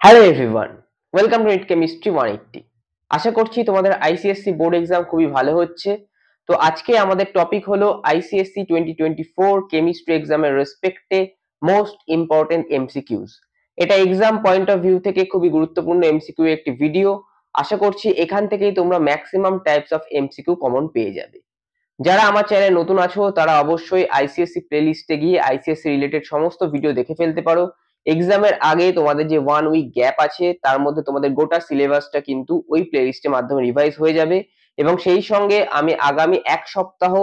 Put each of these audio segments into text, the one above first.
Hello everyone, welcome to it chemistry 180। আশা করছি তোমাদের ICSE board exam খুবই ভালো হচ্ছে। তো আজকে আমাদের টপিক হলো আইসিএসসি 2024 কেমিস্ট্রি এক্সামের রেসপেক্টে মোস্ট ইম্পর্টেন্ট এমসিকিউস। এটা এক্সাম পয়েন্ট অফ ভিউ থেকে খুবই গুরুত্বপূর্ণ এমসিকিউ একটি ভিডিও। আশা করছি এখান থেকেই তোমরা maximum types of MCQ common পেয়ে যাবে। যারা আমার চ্যানেলে নতুন আছো তারা অবশ্যই আইসিএসসি প্লেলিস্টে গিয়ে আইসিএসসি রিলেটেড সমস্ত ভিডিও দেখে ফেলতে পারো। এক্সামের আগে তোমাদের যে 1 উইক গ্যাপ আছে তার মধ্যে তোমাদের গোটা সিলেবাসটা কিন্তু ওই প্লেলিস্টের মাধ্যমে রিভাইজ হয়ে যাবে এবং সেই সঙ্গে আমি আগামী এক সপ্তাহ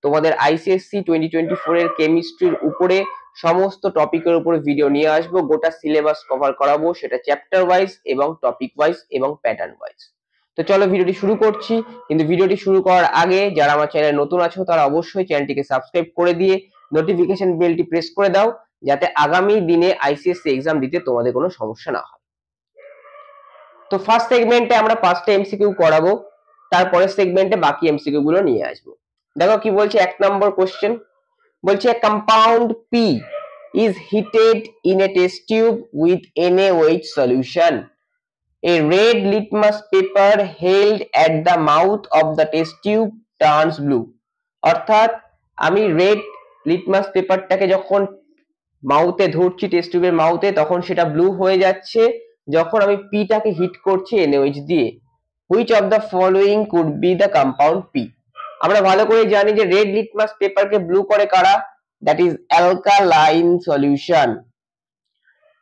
তোমাদের আইসিএসসি 2024 এর কেমিস্ট্রির উপরে সমস্ত টপিকের উপরে ভিডিও নিয়ে আসবো, গোটা সিলেবাস কভার করাবো, সেটা চ্যাপ্টার ওয়াইজ এবং টপিক ওয়াইজ এবং প্যাটার্ন ওয়াইজ। তো চলো ভিডিওটি শুরু করছি, কিন্তু ভিডিওটি শুরু করার আগে যারা আমার চ্যানেলে নতুন আছো তারা অবশ্যই চ্যানেলটিকে সাবস্ক্রাইব করে দিয়ে নোটিফিকেশন বেলটি প্রেস করে দাও, যাতে আগামী দিনে আইসিএসসি এক্সাম দিতে তোমাদের কোনো সমস্যা না হয়। তো ফার্স্ট সেগমেন্টে আমরা 5টা এমসিকিউ করাবো, তারপরের সেগমেন্টে বাকি এমসিকিউ গুলো নিয়ে আসবো। দেখো কি বলছে, 1 নম্বর কোশ্চেন বলছে compound P is heated in a test tube with NaOH solution. A red litmus paper held at the mouth of the test tube turns blue. অর্থাৎ আমি রেড লিটমাস পেপারটাকে যখন মাউথে ধরছি, টেস্ট টিউবের মাউথে, তখন সেটা ব্লু হয়ে যাচ্ছে যখন আমি পিটাকে হিট করছি NaOH দিয়ে। Which of the following could be the compound P? আমরা ভালো করে জানি যে রেড লিটমাস পেপারকে ব্লু করে কারা? That is alkaline solution.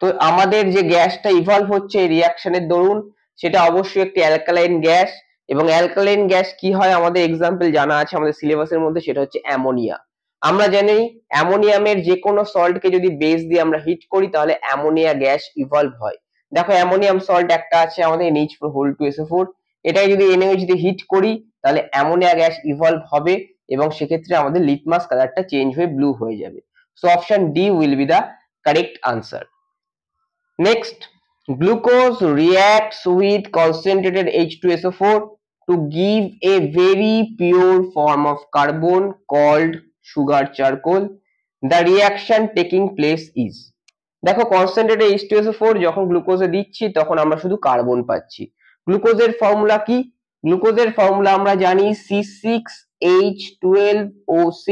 তো আমাদের যে গ্যাসটা ইভলভ হচ্ছে এই রিঅ্যাকশনের দরুন, সেটা অবশ্যই একটি অ্যালকালাইন গ্যাস। এবং অ্যালকালাইন গ্যাস কি হয় আমাদের এক্সাম্পল জানা আছে আমাদের সিলেবাসের মধ্যে, সেটা হচ্ছে অ্যামোনিয়া। আমরা জানি অ্যামোনিয়ামের যে কোনো সল্টকে যদি বেস দিয়ে আমরা হিট করি তাহলে অ্যামোনিয়া গ্যাস ইভলভ হয়। দেখো অ্যামোনিয়াম সল্ট একটা আছে আমাদের NH4 এটাই যদি NaOH দিয়ে হিট করি তাহলে অ্যামোনিয়া গ্যাস ইভলভ হবে এবং সেক্ষেত্রে আমাদের লিটমাস কালারটা চেঞ্জ হয়ে ব্লু হয়ে যাবে। So option D will be the correct answer. Next, glucose reacts with concentrated H2SO4 to give a very pure form of carbon called sugar charcoal. The reaction taking place is, দেখো concentrated H2SO4 যখন গ্লুকোজে দিচ্ছি তখন আমরা শুধু carbon পাচ্ছি। গ্লুকোজের formula কি? গ্লুকোজের ফর্মুলা আমরা জানি C6H12O6।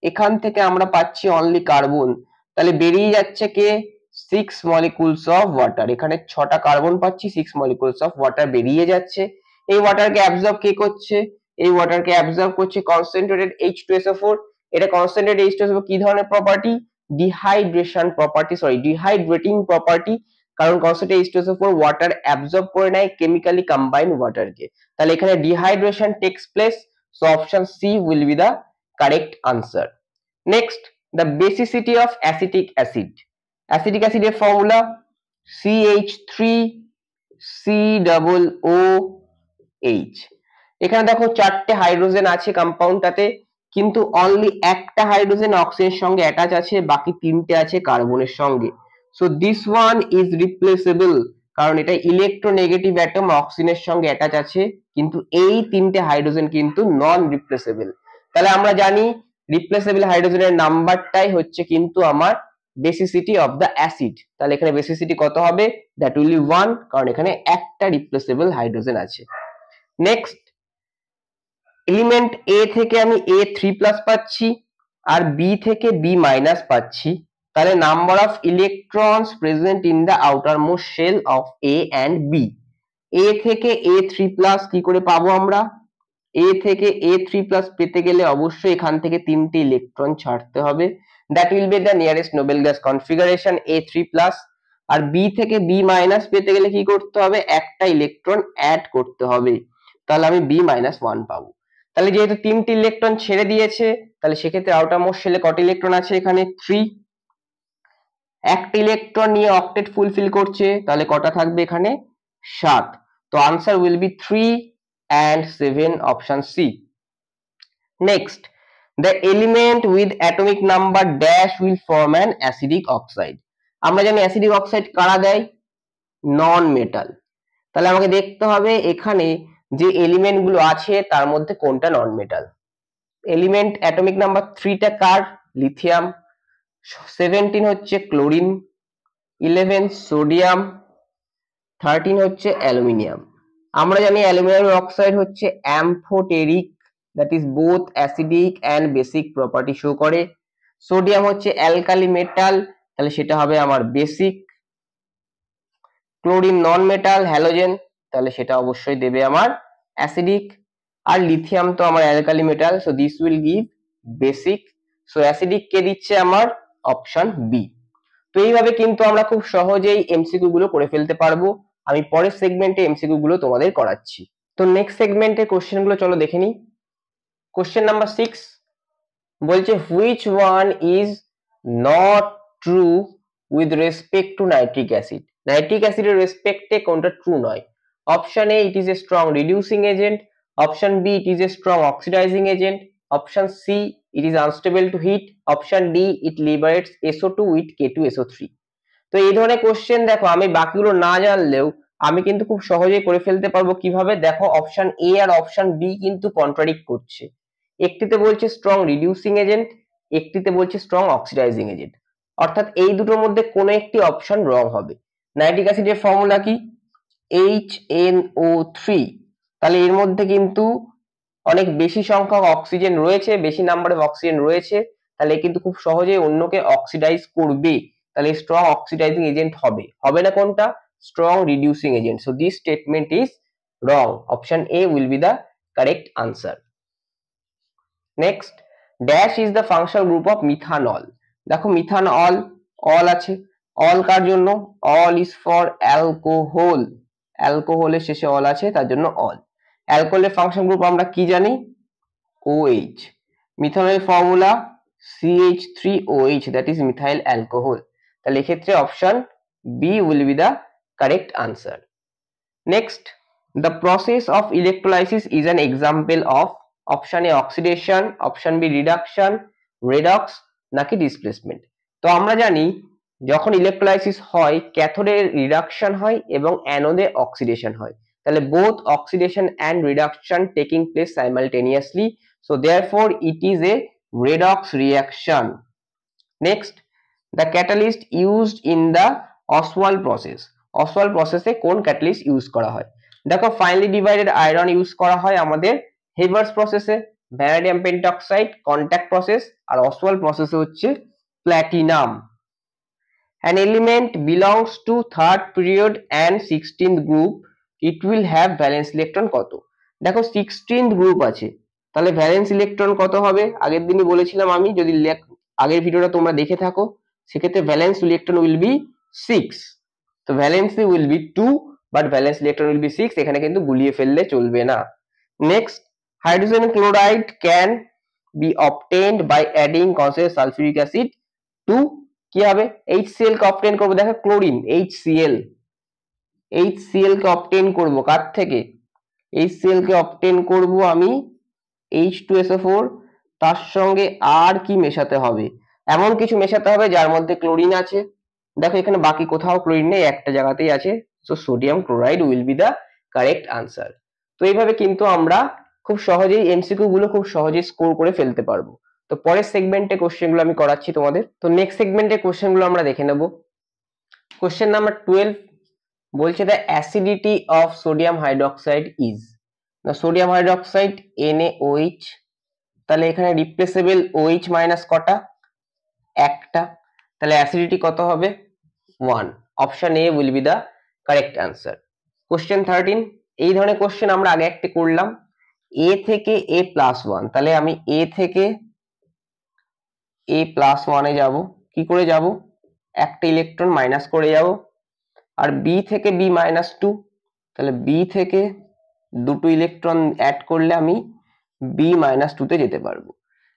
এখান থেকে আমরা পাচ্ছি অনলি কার্বন, তাহলে বেরিয়ে যাচ্ছে কে? 6 molecules of water। এখানে 6টা কার্বন পাচ্ছি, 6 molecules of water বেরিয়ে যাচ্ছে। এই ওয়াটারকে অ্যাবজর্ব কে করছে? এই ওয়াটারকে অ্যাবজর্ব করছে কনসেন্ট্রেটেড H2SO4। এটা কনসেন্ট্রেটেড H2SO4 কি ধরনের property? Dehydration property, sorry dehydrating property. কারণ কনসেন্ট্রেটেড H2SO4 ওয়াটার অ্যাবজর্ব করে নেয় কেমিক্যালি কম্বাইন্ড ওয়াটারকে, তাহলে এখানে dehydration takes place. So option C will be the correct answer. Next, the basicity of acetic acid. Acetic অ্যাসিডের formula CH3COOH। এখানে দেখো 4টে hydrogen আছে কম্পাউন্ডটাতে, কিন্তু অনলি একটা হাইড্রোজেন অক্সিজেনের সঙ্গে অ্যাটাচ আছে, বাকি 3টে আছে কার্বনের সঙ্গে। So this one is replaceable, কারণ এটা ইলেকট্রোনেগেটিভ অ্যাটম অক্সিজেনের সঙ্গে অ্যাটাচ আছে, কিন্তু এই 3টে হাইড্রোজেন কিন্তু নন রিপ্লেসেবল। তাহলে আমরা জানি রিপ্লেসেবল হাইড্রোজেনের নাম্বারটাই হচ্ছে কিন্তু আমার বেসিসিটি অফ দ্য অ্যাসিড। তাহলে এখানে বেসিসিটি কত হবে? দ্যাট উইল বি 1, কারণ এখানে একটা রিপ্লেসেবল হাইড্রোজেন আছে। নেক্সট, এলিমেন্ট এ থেকে আমি A3+ পাচ্ছি আর বি থেকে B- পাচ্ছি, তাহলে number of electrons present in the outer most shell of A and B। A থেকে A3+ কি করে পাবো আমরা? এ থেকে A3+ পেতে গেলে অবশ্যই এখান থেকে 3টে ইলেকট্রন ছাড়তে হবে, that will be the nearest noble gas configuration A3+। আর বি থেকে B- পেতে গেলে কি করতে হবে? একটা ইলেকট্রন অ্যাড করতে হবে, তাহলে আমি B-1 পাবো। তাহলে যেহেতু 3টে ইলেকট্রন ছেড়ে দিয়েছে, তাহলে সেক্ষেত্রে আউটার মোস্ট শেলে কত ইলেকট্রন আছে? এখানে 3। একটা ইলেকট্রন নিয়ে অক্টেট ফুলফিল করছে, তাহলে কটা থাকবে এখানে? 7। তো answer will be 3 and 7, option C. Next, the element with atomic number dash will form an acidic oxide. আমরা জানি অ্যাসিডিক অক্সাইড কারা দেয়? নন মেটাল। তাহলে আমাকে দেখতে হবে এখানে যে এলিমেন্ট গুলো আছে তার মধ্যে কোনটা নন মেটাল। এলিমেন্ট অ্যাটমিক নাম্বার 3টা কার? লিথিয়াম। 17 হচ্ছে ক্লোরিন, 11 সোডিয়াম, 13 হচ্ছে অ্যালুমিনিয়াম। আমরা জানি অ্যালুমিনিয়াম অক্সাইড হচ্ছে amphoteric, that is both acidic and basic property show করে। সোডিয়াম হচ্ছে অ্যালকালি মেটাল, তাহলে সেটা হবে আমার বেসিক। ক্লোরিন নন মেটাল হ্যালোজেন, তাহলে সেটা অবশ্যই দেবে আমার অ্যাসিডিক। আর লিথিয়াম তো আমার alkali metal, so this will give basic. So acidic কে দিচ্ছে আমার অপশন বি। তো এইভাবে কিন্তু আমরা খুব সহজেই এমসিকিউ গুলো করে ফেলতে পারবো। আমি পরের সেগমেন্টে এমসিকিউ গুলো তোমাদের করাচ্ছি। তো নেক্সট সেগমেন্টে কোশ্চেন গুলো চলো দেখে নিই। কোশ্চেন নাম্বার 6 বলছে which one is not true with respect to nitric acid. Nitric অ্যাসিডের রেসপেক্টে কোনটা ট্রু নয়? Option A it is a strong reducing agent, option B it is a strong oxidising agent, option C it is unstable to heat, option D it liberates SO2 with K2SO3। তো এই ধরনের question দেখো আমি বাকিগুলো না জানলেও আমি কিন্তু খুব সহজেই করে ফেলতে পারবো। কিভাবে? দেখো অপশন এ আর অপশন বি কিন্তু কন্ট্রাডিক্ট করছে। একটিতে বলছে স্ট্রং রিডিউসিং এজেন্ট, একটিতে বলছে স্ট্রং অক্সিডাইজিং এজেন্ট, অর্থাৎ এই দুটোর মধ্যে কোনো একটি অপশন রং হবে। নাইট্রিক অ্যাসিডের ফর্মুলা কি? HNO3। তাহলে এর মধ্যে কিন্তু অনেক বেশি সংখ্যক অক্সিজেন রয়েছে, বেশি নাম্বারের অক্সিজেন রয়েছে, তাহলে কিন্তু খুব সহজেই অন্যকে অক্সিডাইজ করবে, তাহলে স্ট্রং অক্সিডাইজিং এজেন্ট হবে। হবে না কোনটা? Strong reducing agent. So this statement is wrong. Option A will be the correct answer. Next, dash is the functional group of methanol. দেখো মিথানল অল আছে, অল কার জন্য? অল ইজ ফর অ্যালকোহল, অ্যালকোহলের শেষে all আছে তার জন্য all. অ্যালকোহলের function group আমরা কি জানি? OH। মিথানলের formula CH3OH, that is methyl alcohol. তাহলে এক্ষেত্রে option B will be the correct answer. Next, the process of electrolysis is an example of option A oxidation, option B reduction, redox নাকি displacement. তো আমরা জানি যখন electrolysis হয় ক্যাথোডে reduction হয় এবং অ্যানোডে অক্সিডেশন হয়, তাহলে both oxidation and reduction taking place simultaneously, so therefore it is A redox reaction. Next, the catalyst used in the Oswald process. Oswald প্রসেসে কোন ক্যাটালিস্ট ইউজ করা হয়? দেখো ফাইনালি ডিভাইডেড আয়রন ইউজ করা হয় আমাদের হেভার্স প্রসেসে, ভ্যানাডিয়াম পেন্টঅক্সাইড কন্ট্যাক্ট প্রসেস, আর Oswald প্রসেসে হচ্ছে platinum. An element belongs to third period and 16th group, it will have valence electron কত? দেখো 16th গ্রুপ আছে, তাহলে ভ্যালেন্স ইলেকট্রন কত হবে? আগের দিনই বলেছিলাম আমি, যদি আগের ভিডিওটা তোমরা দেখে থাকো সেক্ষেত্রে ভ্যালেন্স ইলেকট্রন উইল বি 6। তো valency will be 2 but valence electron will be 6, এখানে কিন্তু গুলিয়ে ফেললে চলবে না। Next, hydrogen chloride can be obtained by adding concentrated sulphuric acid to, কি হবে? HCl কে অবটেইন করব। দেখো ক্লোরিন HCl, HCl কে অবটেইন করব কার থেকে? HCl কে অবটেইন করব আমি H2SO4, তার সঙ্গে আর কি মেশাতে হবে? এমন কিছু মেশাতে হবে যার মধ্যে ক্লোরিন আছে। দেখো এখানে বাকি কোথাও ক্লোরিন নেই, একটা জায়গাতেই আছে, so sodium chloride will be the correct answer. তো এইভাবে কিন্তু আমরা খুব সহজেই এমসিকিউ গুলো খুব সহজেই স্কোর করে ফেলতে পারবো। তো পরের সেগমেন্টে কোশ্চেন গুলো আমি করাচ্ছি তোমাদের। তো নেক্সট সেগমেন্টে কোশ্চেন গুলো আমরা দেখে নেব। কোশ্চেন নাম্বার 12 বলছে the acidity of sodium hydroxide is. না সোডিয়াম হাইড্রোক্সাইড NaOH, তাহলে এখানে রিপ্লেসেবল OH মাইনাস কটা? একটা, তাহলে অ্যাসিডিটি কত হবে? 1। Option A will be the correct answer. Question 13, এই ধরনের কোশ্চেন আমরা আগে একটা করলাম, A থেকে A+1, তাহলে আমি A থেকে A+1 এ যাব। কি করে যাব? একটা ইলেকট্রন মাইনাস করে যাব। আর B থেকে B-2, তাহলে B থেকে দুটো ইলেকট্রন অ্যাড করলে আমি B-2 তে যেতে পারবো।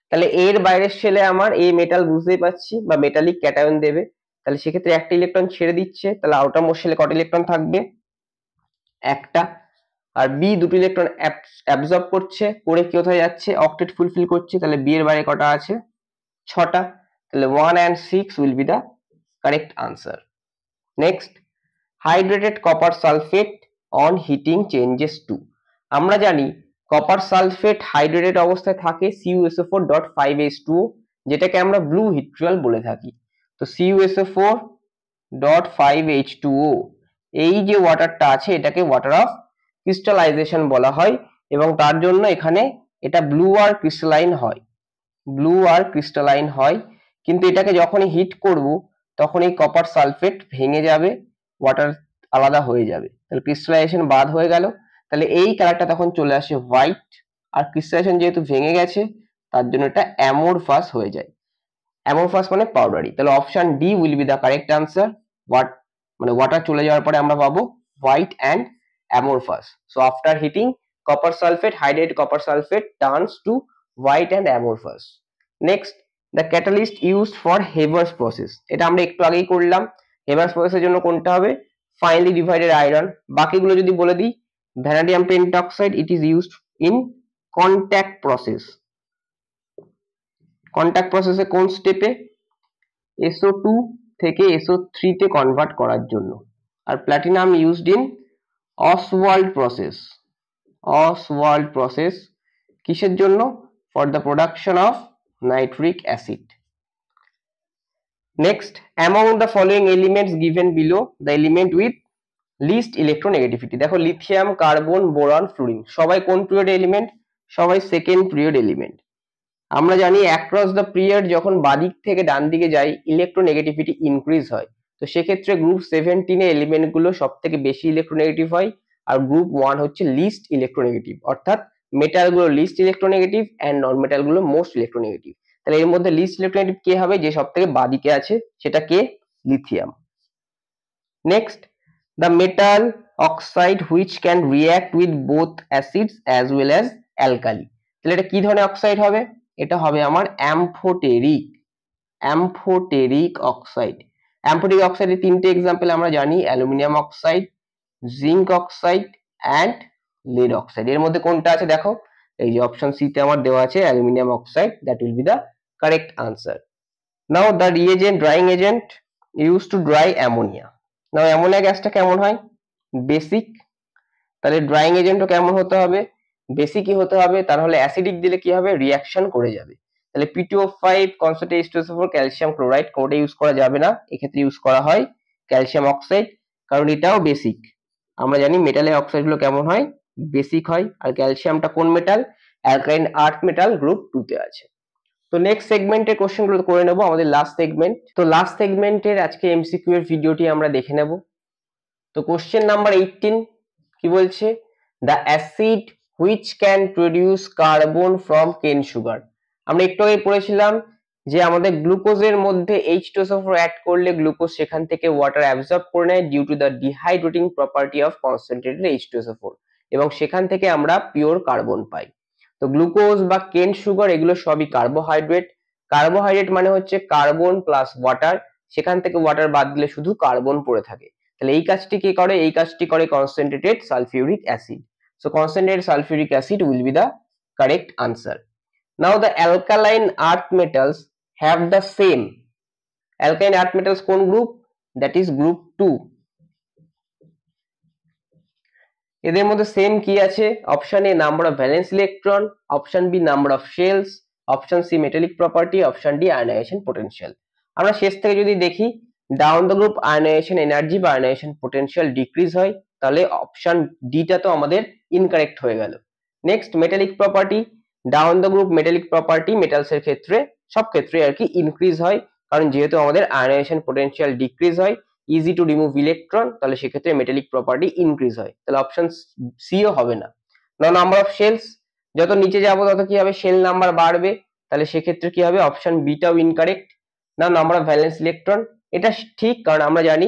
তাহলে এর বাইরের শেলে আমার A মেটাল বুঝতেই পারছি, বা মেটালিক ক্যাটায়ন দেবে, তাহলে সেক্ষেত্রে একটা ইলেকট্রন ছেড়ে দিচ্ছে, তাহলে আউটার মোস্ট শেলে কটা ইলেকট্রন থাকবে? একটা। আর B দুটো ইলেকট্রন অ্যাবজর্ব করছে, করে কি কোথায় যাচ্ছে? অক্টেট ফুলফিল করছে, তাহলে B এর বাইরে কটা আছে? 6টা, তাহলে 1 and 6 will be the correct answer. Next, hydrated copper sulfate on heating changes to, আমরা জানি কপার সালফেট হাইড্রেটেড অবস্থায় থাকে CuSO4.5H2O, যেটাকে আমরা ব্লু হিট্রিয়াল বলে থাকি। তো CuSO4.5H2O এই যে ওয়াটারটা আছে এটাকে ওয়াটার অফ ক্রিস্টালাইজেশন বলা হয় এবং তার জন্য এখানে এটা ব্লু আর ক্রিস্টালাইন হয় কিন্তু এটাকে যখনই হিট করব তখন এই কপার সালফেট ভেঙে যাবে, ওয়াটার আলাদা হয়ে যাবে, তাহলে ক্রিস্টালাইজেশন বাদ হয়ে গেল। তাহলে এই কালারটা তখন চলে আসে হোয়াইট, আর ক্রিস্টালাইজেশন যেহেতু ভেঙে গেছে তার জন্য এটা অ্যামোরফাস হয়ে যায়। অ্যামোরফাস মানে পাউডারি। তাহলে option D will be the correct answer. Water চলে যাওয়ার পরে আমরা পাবো white and amorphous. So after heating copper sulfate, hydrated copper sulfate turns to white and amorphous. Next, the catalyst used for Haber's process. এটা আমরা একটু আগেই করলাম। Haber's process এর জন্য কোনটা হবে? Finely divided iron। বাকিগুলো যদি বলে দিই, vanadium pentoxide it is used in contact process। contact process এ কোন স্টেপে? SO2 থেকে SO3 তে কনভার্ট করার জন্য। আর platinum used in Ostwald process কিসের জন্য? for the production of nitric acid. Next, among the following elements given below, the element with least electronegativity, দেখো লিথিয়াম, কার্বন, বোরন, ফ্লুরিন সবাই কোন পিরিয়ড এলিমেন্ট? সবাই সেকেন্ড পিরিয়ড এলিমেন্ট। আমরা জানি across the period যখন বাদিক থেকে ডান দিকে যাই ইলেকট্রোনেগেটিভিটি ইনক্রিজ হয়, তো সেক্ষেত্রে গ্রুপ 17 এর এলিমেন্ট গুলো সব থেকে বেশি ইলেকট্রোনেগেটিভ হয় আর গ্রুপ 1 হচ্ছে লিস্ট ইলেকট্রোনেগেটিভ, অর্থাৎ মেটাল গুলো least electronegative and non metal গুলো মোস্ট ইলেকট্রোনেগেটিভ। তাহলে এর মধ্যে লিস্ট ইলেকট্রোনেগেটিভ কে হবে? যে সব থেকে বাদিকে আছে সেটা কে? Lithium. Next, the metal oxide which can react with both acids as well as alkali, তাহলে এটা কি ধরনের অক্সাইড হবে? এটা হবে আমার অ্যাম্ফোটেরিক অক্সাইড। অ্যাম্ফোটেরিক অক্সাইডের তিনটে এক্সাম্পল আমরা জানি, aluminium oxide, zinc oxide and lead oxide. এর মধ্যে কোনটা আছে দেখো, এই যে অপশন সি তে আমার দেওয়া আছে aluminium oxide, that will be the correct answer. Now the drawing agent use to dry ammonia. Now ammonia গ্যাসটা কেমন হয়? বেসিক। তাহলে ড্রাইং এজেন্টও কেমন হতে হবে? বেসিকই হতে হবে। তাহলে অ্যাসিডিক দিলে কি হবে? রিঅ্যাকশন করে যাবে। তাহলে P2O5 concentrate H2SO4 calcium chloride কোনটা ইউজ করা যাবে না, এক্ষেত্রে ইউজ করা হয় ক্যালসিয়াম অক্সাইড, কারণ এটাও বেসিক। আমরা জানি মেটালের অক্সাইড গুলো কেমন হয়? বেসিক হয়। আর ক্যালসিয়ামটা কোন মেটাল? অ্যালকাইন আর্থ মেটাল গ্রুপ 2 তে আছে। তো নেক্সট সেগমেন্টের কোশ্চেন গুলো করে নেব, আমাদের লাস্ট সেগমেন্ট। তো লাস্ট সেগমেন্টের আজকে এমসিকিউ এর ভিডিওটি আমরা দেখে নেব। তো কোশ্চেন নাম্বার 18 কি বলছে? The acid which can produce carbon from কেন সুগার। আমরা একটু আগে পড়েছিলাম যে আমাদের গ্লুকোজের মধ্যে H2SO4 অ্যাড করলে গ্লুকোজ সেখান থেকে ওয়াটার অ্যাবজর্ব করে নেয় due to the dehydrating property of concentrated H2SO4 এবং সেখান থেকে আমরা পিওর কার্বন পাই। তো গ্লুকোজ বা কেন সুগার এগুলো সবই কার্বোহাইড্রেট। কার্বোহাইড্রেট মানে হচ্ছে কার্বন প্লাস ওয়াটার, সেখান থেকে ওয়াটার বাদ দিলে শুধু কার্বন পড়ে থাকে। তাহলে এই কাজটি কে করে? এই কাজটি করে concentrated sulphuric acid. So concentrated sulphuric acid will be the correct answer. Now the alkaline earth metals have the same. Alkaline earth metals কোন গ্রুপ? That is group 2। এদের মধ্যে সেম কি আছে? Option A number of valence electron, option B number of shells, option C metallic property, option D ionisation potential. আমরা শেষ থেকে যদি দেখি, down the group ionisation energy বা আয়নাইজেশন পোটেনশিয়াল ডিক্রিজ হয়, তাহলে অপশন ডিটা তো আমাদের ইনকারেক্ট হয়ে গেল। Next, metallic property, down the group metallic property metals এর ক্ষেত্রে সব ক্ষেত্রে আর কি ইনক্রিজ হয়, কারণ যেহেতু আমাদের আয়নাইজেশন পোটেনশিয়াল ডিক্রিজ হয়, ইজি টু রিমুভ ইলেকট্রন, তাহলে সেক্ষেত্রে মেটালিক প্রপার্টি ইনক্রিজ হয়, তাহলে অপশন সিও হবে না। নাম্বার অফ শেলস, যত নিচে যাবো তত কি হবে? শেল নাম্বার বাড়বে, তাহলে সেক্ষেত্রে কি হবে? অপশন বিটাও incorrect. Number of valence electron, এটা ঠিক, কারণ আমরা জানি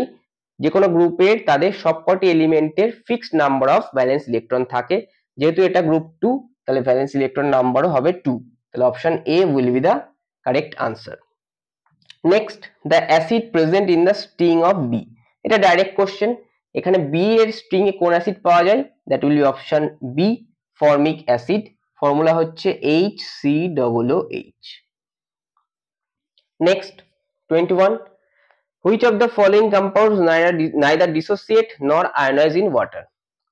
যে কোনো গ্রুপের তাদের সবকটি এলিমেন্টের fixed number of valence electron থাকে, যেহেতু এটা গ্রুপ 2 তাহলে ভ্যালেন্স ইলেকট্রন নাম্বারও হবে 2, তাহলে option A will be the correct answer. Next, the acid present in the string of bee. এটা ডাইরেক্ট কোশ্চেন, এখানে বি এর স্ট্রিং এ কোন অ্যাসিড পাওয়া যায়? That will be option B, formic acid. Formula হচ্ছে HCOOH। Next 21, which of the following compounds neither dissociate nor ionize in water।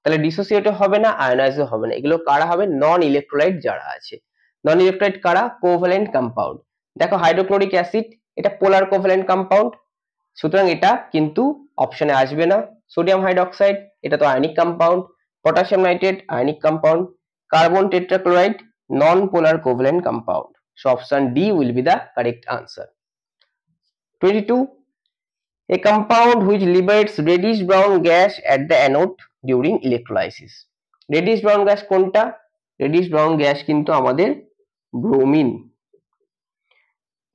তাহলে ডিসোসিয়েটও হবে না, আয়নাইজও হবে না, এগুলো কারা হবে? নন ইলেকট্রোলাইট যারা আছে। নন ইলেকট্রোলাইট কারা? Covalent compound. দেখো হাইড্রোক্লোরিক অ্যাসিড, এটা পোলার কোভ্যালেন্ট কম্পাউন্ড, সুতরাং এটা কিন্তু অপশনে আসবে না। সোডিয়াম হাইড্রোক্সাইড এটা তো ionic compound, potassium nitrate ionic compound, carbon tetrachloride non polar covalent compound. So option D will be the correct answer. 22. A compound which liberates reddish brown gas at the anode during electrolysis. Reddish brown gas কোনটা? Reddish brown gas কিন্তু আমাদের bromine.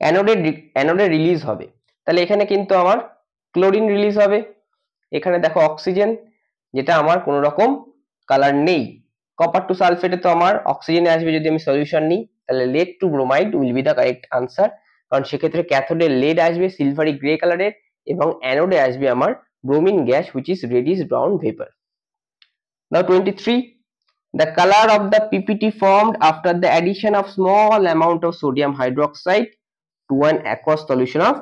অ্যানোডে release হবে, তাহলে এখানে কিন্তু আমার chlorine release হবে। এখানে দেখো অক্সিজেন, যেটা আমার কোনো রকম কালার নেই। কপার টু সালফেটে তো আমার অক্সিজেন আসবে যদি আমি সলিউশন নিই, তাহলে lead to bromide will be the correct answer, কারণ সেক্ষেত্রে ক্যাথোডে lead আসবে সিলভারি গ্রে কালারের এবং অ্যানোডে আসবে আমার bromine gas which is reddish brown vapor. Now 23. The color of the PPT formed after the addition of small amount of sodium hydroxide to an aqueous solution of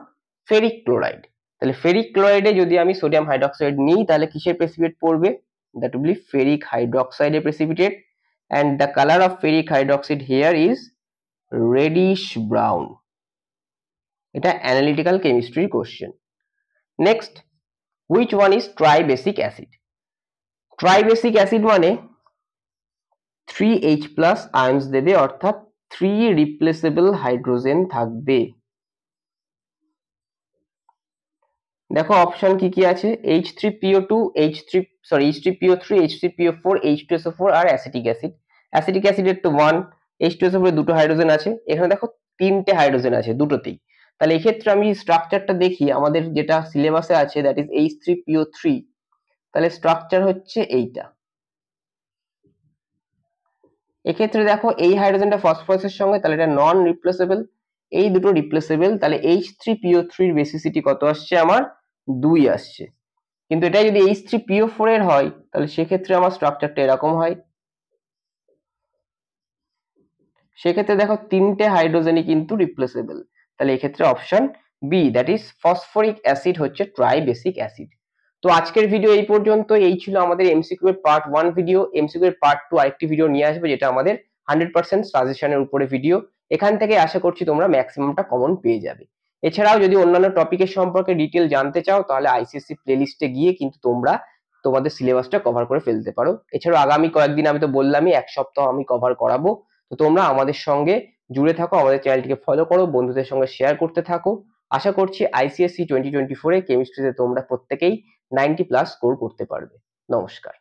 ferric chloride. তাহলে ferric ক্লোরাইডে যদি আমি sodium hydroxide নিই তাহলে কিসের precipitate পড়বে? That will be ferric hydroxide precipitate, and the color of ferric hydroxide here is reddish brown. এটা analytical chemistry question. Next, which one is tribasic acid? Tribasic acid মানে 3H plus ions দেবে, অর্থাৎ 3 replaceable hydrogen থাকবে। দেখো option কি কি আছে, H3PO2, H3PO3, H3PO4, H2SO4 আর acetic acid. Acetic অ্যাসিডের তো 1, H2SO4 এর দুটো হাইড্রোজেন আছে, এখানে দেখো তিনটে হাইড্রোজেন আছে দুটোতেই। তাহলে এই ক্ষেত্রে আমি স্ট্রাকচারটা দেখি, আমাদের যেটা সিলেবাসে আছে দ্যাট ইজ H3PO3, তাহলে স্ট্রাকচার হচ্ছে এইটা। এক্ষেত্রে দেখো এই হাইড্রোজেনটা ফসফরাসের সঙ্গে, তাহলে এটা নন রিপ্লেসেবল, এই দুটো রিপ্লেসেবল, তাহলে H3PO3 এর বেসিসিটি কত আসছে আমার? 2 আসছে। কিন্তু এটা যদি H3PO4 এর হয় তাহলে সেক্ষেত্রে আমার স্ট্রাকচারটা এরকম হয়। সেক্ষেত্রে দেখো তিনটে হাইড্রোজেনই কিন্তু রিপ্লেসেবল, তাহলে এক্ষেত্রে option B that is phosphoric acid হচ্ছে ট্রাইবেসিক অ্যাসিড। তো আজকের ভিডিও এই পর্যন্ত। এই ছিল আমাদের এমসিকিউ এর পার্ট 1 ভিডিও। এমসিকিউ এর পার্ট 2 আরেকটি ভিডিও নিয়ে আসবে, যেটা আমাদের 100% সাজেশনের উপরে ভিডিও। এখান থেকে আশা করছি তোমরা ম্যাক্সিমামটা কমন পেয়ে যাবে। এছাড়াও যদি অন্যান্য টপিকের সম্পর্কে ডিটেল জানতে চাও তাহলে আইসিএসসি প্লেলিস্টে গিয়ে কিন্তু তোমরা তোমাদের সিলেবাসটা কভার করে ফেলতে পারো। এছাড়াও আগামী কয়েকদিন আমি তো বললামই, এক সপ্তাহ আমি কভার করাবো। তো তোমরা আমাদের সঙ্গে জুড়ে থাকো, আমাদের চ্যানেলটিকে ফলো করো, বন্ধুদের সঙ্গে শেয়ার করতে থাকো। আশা করছি আইসিএসসি 2024 এ কেমিস্ট্রিতে তোমরা প্রত্যেকেই 90+ স্কোর করতে পারবে। নমস্কার।